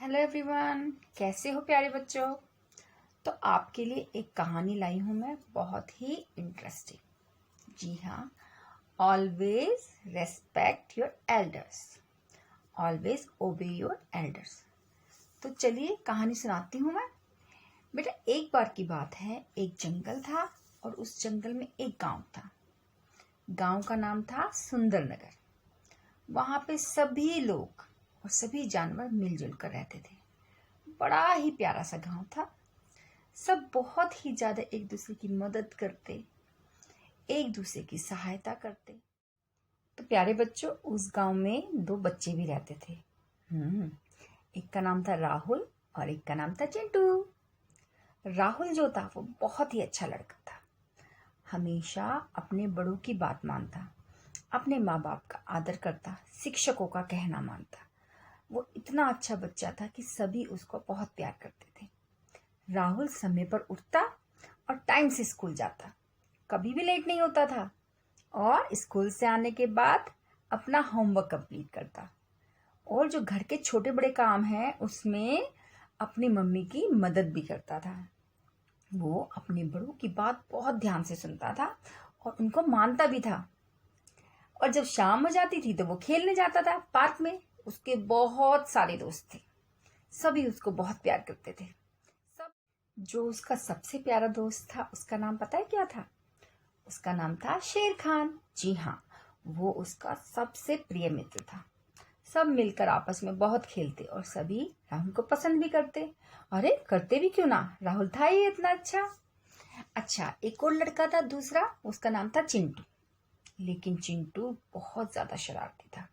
Hello everyone, कैसे हो प्यारे बच्चों। तो आपके लिए एक कहानी लाई हूँ मैं, बहुत ही इंटरेस्टिंग। जी हाँ, always respect your elders, always ओबे योर एल्डर्स। तो चलिए कहानी सुनाती हूँ मैं। बेटा, एक बार की बात है, एक जंगल था और उस जंगल में एक गांव था। गांव का नाम था सुंदरनगर। वहाँ पे सभी लोग और सभी जानवर मिलजुल कर रहते थे। बड़ा ही प्यारा सा गांव था। सब बहुत ही ज्यादा एक दूसरे की मदद करते, एक दूसरे की सहायता करते। तो प्यारे बच्चों, उस गांव में दो बच्चे भी रहते थे। एक का नाम था राहुल और एक का नाम था चिंटू। राहुल जो था वो बहुत ही अच्छा लड़का था। हमेशा अपने बड़ों की बात मानता, अपने माँ बाप का आदर करता, शिक्षकों का कहना मानता। वो इतना अच्छा बच्चा था कि सभी उसको बहुत प्यार करते थे। राहुल समय पर उठता और टाइम से स्कूल जाता, कभी भी लेट नहीं होता था। और स्कूल से आने के बाद अपना होमवर्क कंप्लीट करता, और जो घर के छोटे बड़े काम हैं उसमें अपनी मम्मी की मदद भी करता था। वो अपने बड़ों की बात बहुत ध्यान से सुनता था और उनको मानता भी था। और जब शाम हो जाती थी तो वो खेलने जाता था पार्क में। उसके बहुत सारे दोस्त थे, सभी उसको बहुत प्यार करते थे। सब जो उसका सबसे प्यारा दोस्त था उसका नाम पता है क्या था? उसका नाम था शेर खान। जी हाँ, वो उसका सबसे प्रिय मित्र था। सब मिलकर आपस में बहुत खेलते और सभी राहुल को पसंद भी करते। अरे करते भी क्यों ना, राहुल था ही इतना अच्छा। अच्छा, एक और लड़का था दूसरा, उसका नाम था चिंटू। लेकिन चिंटू बहुत ज्यादा शरारती था।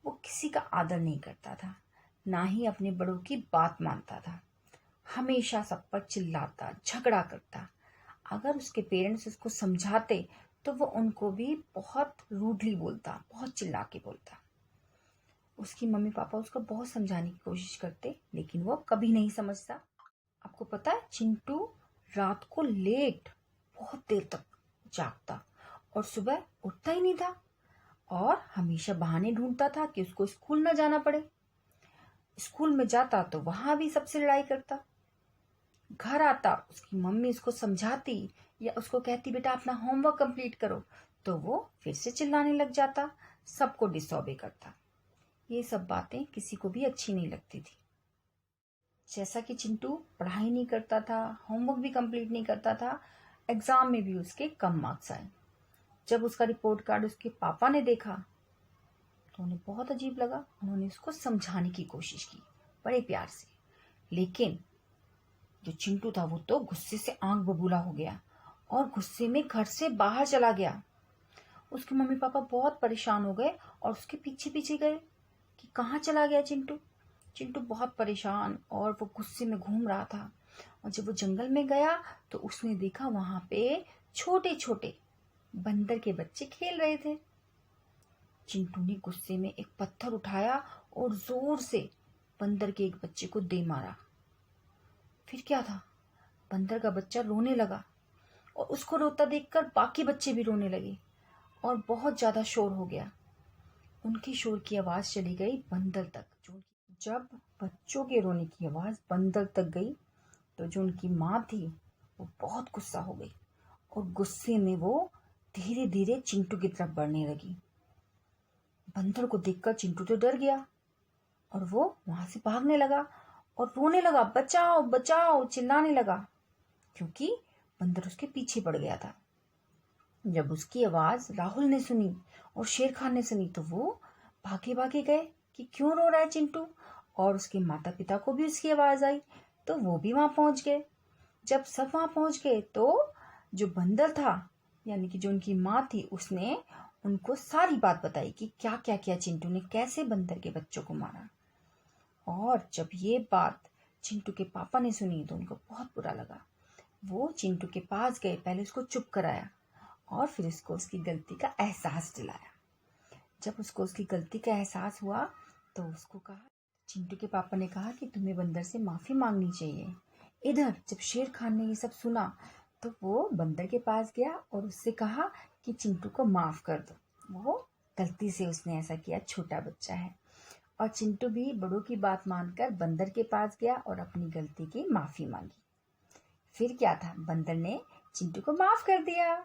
वो किसी का आदर नहीं करता था, ना ही अपने बड़ों की बात मानता था। हमेशा सब पर चिल्लाता, झगड़ा करता। अगर उसके पेरेंट्स उसको समझाते तो वो उनको भी बहुत रूडली बोलता, बहुत चिल्ला के बोलता। उसकी मम्मी पापा उसको बहुत समझाने की कोशिश करते, लेकिन वो कभी नहीं समझता। आपको पता है, चिंटू रात को लेट बहुत देर तक जागता और सुबह उठता ही नहीं था, और हमेशा बहाने ढूंढता था कि उसको स्कूल न जाना पड़े। स्कूल में जाता तो वहां भी सबसे लड़ाई करता। घर आता, उसकी मम्मी उसको समझाती या उसको कहती बेटा अपना होमवर्क कंप्लीट करो, तो वो फिर से चिल्लाने लग जाता, सबको डिसऑबे करता। ये सब बातें किसी को भी अच्छी नहीं लगती थी। जैसा कि चिंटू पढ़ाई नहीं करता था, होमवर्क भी कंप्लीट नहीं करता था, एग्जाम में भी उसके कम मार्क्स आए। जब उसका रिपोर्ट कार्ड उसके पापा ने देखा तो उन्हें बहुत अजीब लगा। उन्होंने उसको समझाने की कोशिश की बड़े प्यार से, लेकिन जो चिंटू था वो तो गुस्से से आंख बबूला हो गया और गुस्से में घर से बाहर चला गया। उसके मम्मी पापा बहुत परेशान हो गए और उसके पीछे पीछे गए कि कहाँ चला गया चिंटू। चिंटू बहुत परेशान और वो गुस्से में घूम रहा था। और जब वो जंगल में गया तो उसने देखा वहां पे छोटे छोटे बंदर के बच्चे खेल रहे थे। चिंटू ने गुस्से में एक पत्थर उठाया और जोर से बंदर के एक बच्चे को दे मारा। फिर क्या था, बंदर का बच्चा रोने लगा और उसको रोता देखकर बाकी बच्चे भी रोने लगे और बहुत ज्यादा शोर हो गया। उनकी शोर की आवाज चली गई बंदर तक। जब बच्चों के रोने की आवाज बंदर तक गई तो जो उनकी माँ थी वो बहुत गुस्सा हो गई और गुस्से में वो धीरे धीरे चिंटू की तरफ बढ़ने लगी। बंदर को देखकर चिंटू तो डर गया और वो वहां से भागने लगा और रोने लगा, बचाओ बचाओ चिल्लाने लगा, क्योंकि बंदर उसके पीछे पड़ गया था। जब उसकी आवाज राहुल ने सुनी और शेर खान ने सुनी तो वो भागे भागे गए कि क्यों रो रहा है चिंटू, और उसके माता पिता को भी उसकी आवाज आई तो वो भी वहां पहुंच गए। जब सब वहां पहुंच गए तो जो बंदर था, यानी कि जो उनकी माँ थी, उसने उनको सारी बात बताई कि क्या क्या किया चिंटू ने, कैसे बंदर के बच्चों को मारा। और जब ये बात चिंटू के पापा ने सुनी तो उनको बहुत बुरा लगा। वो चिंटू के पास गए, पहले उसको चुप कराया और फिर उसको उसकी गलती का एहसास दिलाया। जब उसको उसकी गलती का एहसास हुआ तो उसको कहा, चिंटू के पापा ने कहा कि तुम्हें बंदर से माफी मांगनी चाहिए। इधर जब शेर खान ने ये सब सुना तो वो बंदर के पास गया और उससे कहा कि चिंटू को माफ कर दो, वो गलती से उसने ऐसा किया, छोटा बच्चा है। और चिंटू भी बड़ों की बात मानकर बंदर के पास गया और अपनी गलती की माफी मांगी। फिर क्या था, बंदर ने चिंटू को माफ कर दिया।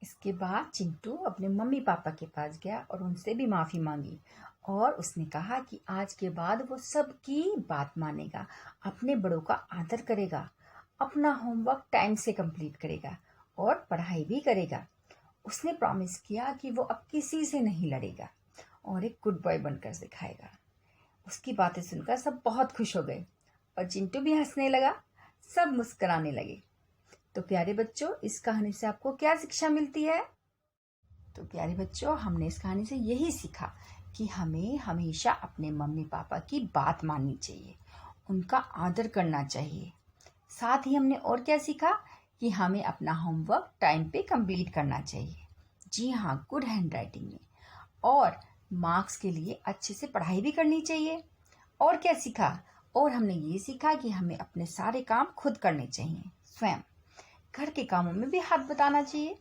इसके बाद चिंटू अपने मम्मी पापा के पास गया और उनसे भी माफी मांगी और उसने कहा कि आज के बाद वो सबकी बात मानेगा, अपने बड़ों का आदर करेगा, अपना होमवर्क टाइम से कंप्लीट करेगा और पढ़ाई भी करेगा। उसने प्रॉमिस किया कि वो अब किसी से नहीं लड़ेगा और एक गुड बॉय बनकर दिखाएगा। उसकी बातें सुनकर सब बहुत खुश हो गए और चिंटू भी हंसने लगा, सब मुस्कुराने लगे। तो प्यारे बच्चों, इस कहानी से आपको क्या शिक्षा मिलती है? तो प्यारे बच्चों, हमने इस कहानी से यही सीखा कि हमें हमेशा अपने मम्मी पापा की बात माननी चाहिए, उनका आदर करना चाहिए। साथ ही हमने और क्या सीखा कि हमें अपना होमवर्क टाइम पे कंप्लीट करना चाहिए। जी हाँ, गुड हैंड राइटिंग में, और मार्क्स के लिए अच्छे से पढ़ाई भी करनी चाहिए। और क्या सीखा? और हमने ये सीखा कि हमें अपने सारे काम खुद करने चाहिए, स्वयं घर के कामों में भी हाथ बटाना चाहिए।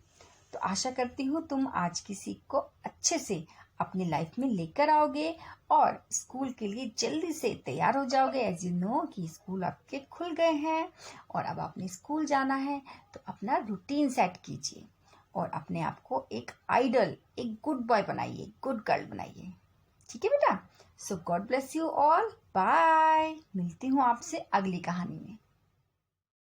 तो आशा करती हूँ तुम आज की सीख को अच्छे से अपनी लाइफ में लेकर आओगे और स्कूल के लिए जल्दी से तैयार हो जाओगे। एज यू नो कि स्कूल आपके खुल गए हैं और अब आपने स्कूल जाना है, तो अपना रूटीन सेट कीजिए और अपने आप को एक आइडल, एक गुड बॉय बनाइए, गुड गर्ल बनाइए। ठीक है बेटा? So God bless you all, bye. मिलती हूँ आपसे अगली कहानी में।